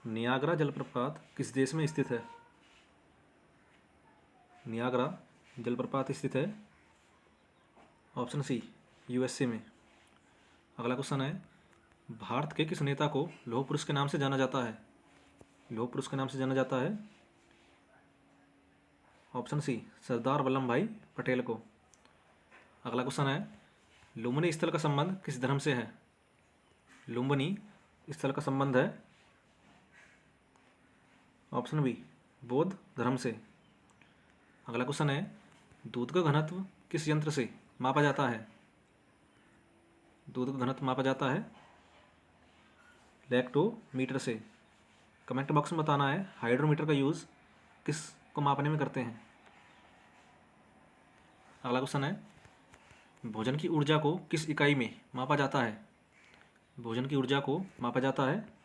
Niagara जलप्रपात किस देश में स्थित है? नियाग्रा जलप्रपात स्थित है ऑप्शन सी यूएसए में। अगला क्वेश्चन है, भारत के किस नेता को लौह पुरुष के नाम से जाना जाता है? लौह पुरुष के नाम से जाना जाता है ऑप्शन सी सरदार वल्लभ भाई पटेल को। अगला क्वेश्चन है, लुम्बिनी स्थल का संबंध किस धर्म से है? लुम्बिनी स्थल का संबंध है ऑप्शन बी बौद्ध धर्म से। अगला क्वेश्चन है, दूध का घनत्व किस यंत्र से मापा जाता है? दूध का घनत्व मापा जाता है लैक्टोमीटर से। कमेंट बॉक्स में बताना है हाइड्रोमीटर का यूज़ किस को मापने में करते हैं। अगला क्वेश्चन है, भोजन की ऊर्जा को किस इकाई में मापा जाता है? भोजन की ऊर्जा को मापा जाता है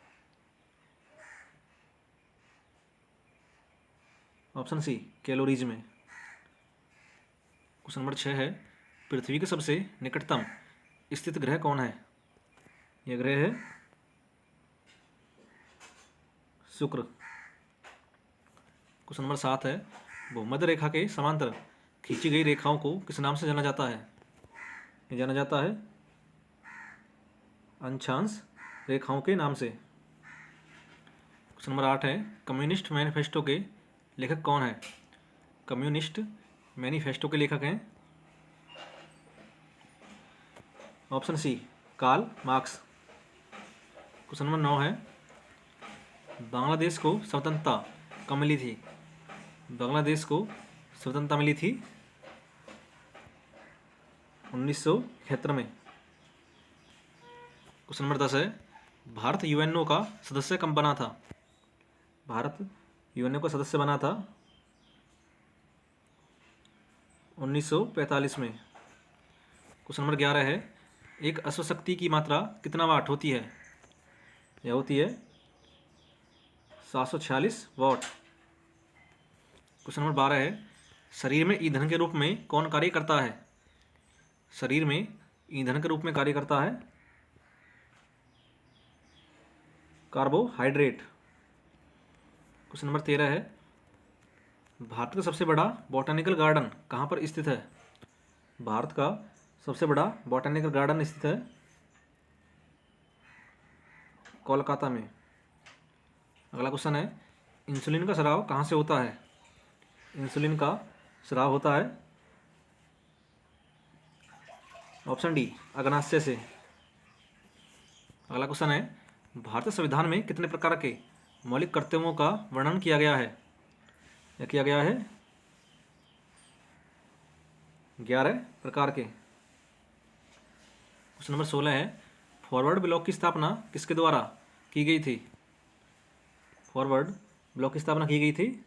ऑप्शन सी कैलोरीज में। क्वेश्चन नंबर 6 है, पृथ्वी के सबसे निकटतम स्थित ग्रह कौन है? यह ग्रह है शुक्र। क्वेश्चन नंबर 7 है, भूमध्य रेखा के समांतर खींची गई रेखाओं को किस नाम से जाना जाता है? ये जाना जाता है अंशांश रेखाओं के नाम से। क्वेश्चन नंबर 8 है, कम्युनिस्ट मैनिफेस्टो के लेखक कौन है? कम्युनिस्ट मैनिफेस्टो के लेखक हैं option C Karl Marx. Question number 9 है, बांग्लादेश को स्वतंत्रता कब मिली थी? बांग्लादेश को स्वतंत्रता मिली थी 1971 में। क्वेश्चन नंबर 10 है, भारत यूएनओ का सदस्य कब बना था? भारत यूएनओ का सदस्य बना था 1945 में। क्वेश्चन नंबर 11 है, एक अश्वशक्ति की मात्रा कितना वाट होती है? यह होती है 746 वाट। क्वेश्चन नंबर 12 है, शरीर में ईंधन के रूप में कौन कार्य करता है? शरीर में ईंधन के रूप में कार्य करता है कार्बोहाइड्रेट। क्वेश्चन नंबर 13 है, भारत का सबसे बड़ा बॉटनिकल गार्डन कहाँ पर स्थित है? भारत का सबसे बड़ा बॉटनिकल गार्डन स्थित है कोलकाता में। अगला क्वेश्चन है, इंसुलिन का स्राव कहाँ से होता है? इंसुलिन का स्राव होता है ऑप्शन डी अग्नाशय से। अगला क्वेश्चन है, भारतीय संविधान में कितने प्रकार के मौलिक कर्तव्यों का वर्णन किया गया है? यह किया गया है 11 प्रकार के। क्वेश्चन नंबर 16 है, फॉरवर्ड ब्लॉक की स्थापना किसके द्वारा की गई थी? फॉरवर्ड ब्लॉक की स्थापना की गई थी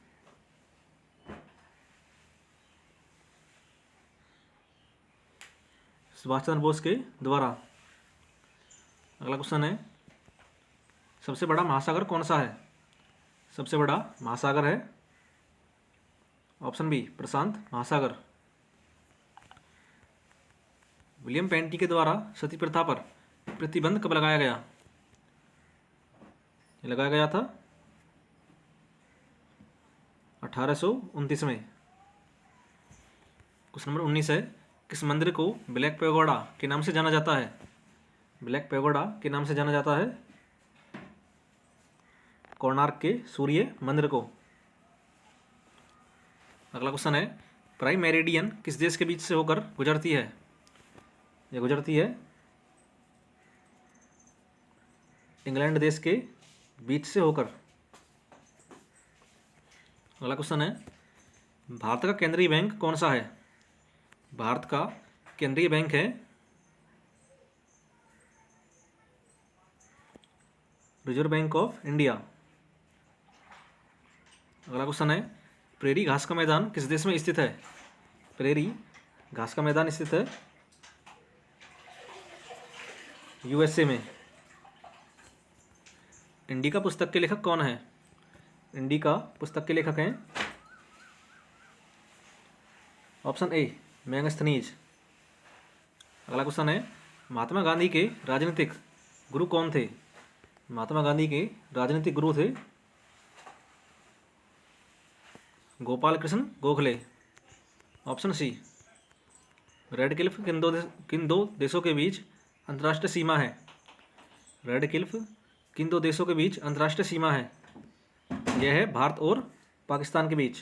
सुभाष चंद्र बोस के द्वारा। अगला क्वेश्चन है, सबसे बड़ा महासागर कौन सा है? सबसे बड़ा महासागर है ऑप्शन बी प्रशांत महासागर। विलियम पेंटी के द्वारा सती प्रथा पर प्रतिबंध कब लगाया गया? ये लगाया गया था 1829 में। क्वेश्चन नंबर 19 है, किस मंदिर को ब्लैक पैगोडा के नाम से जाना जाता है? ब्लैक पैगोडा के नाम से जाना जाता है कोणार्क के सूर्य मंदिर को। अगला क्वेश्चन है, प्राइम मेरिडियन किस देश के बीच से होकर गुजरती है? यह गुजरती है इंग्लैंड देश के बीच से होकर। अगला क्वेश्चन है, भारत का केंद्रीय बैंक कौन सा है? भारत का केंद्रीय बैंक है रिजर्व बैंक ऑफ इंडिया। अगला क्वेश्चन है, प्रेरी घास का मैदान किस देश में स्थित है? प्रेरी घास का मैदान स्थित है यूएसए में। इंडिका पुस्तक के लेखक कौन है? इंडिका पुस्तक के लेखक हैं ऑप्शन ए मैगस्थनीज। अगला क्वेश्चन है, महात्मा गांधी के राजनीतिक गुरु कौन थे? महात्मा गांधी के राजनीतिक गुरु थे Gopal Krishna Gokhale. Option C. Radcliffe किन दो देशों के बीच अंतर्राष्ट्रीय सीमा है? रेड क्लिफ किन दो देशों के बीच अंतर्राष्ट्रीय सीमा है? यह है भारत और पाकिस्तान के बीच।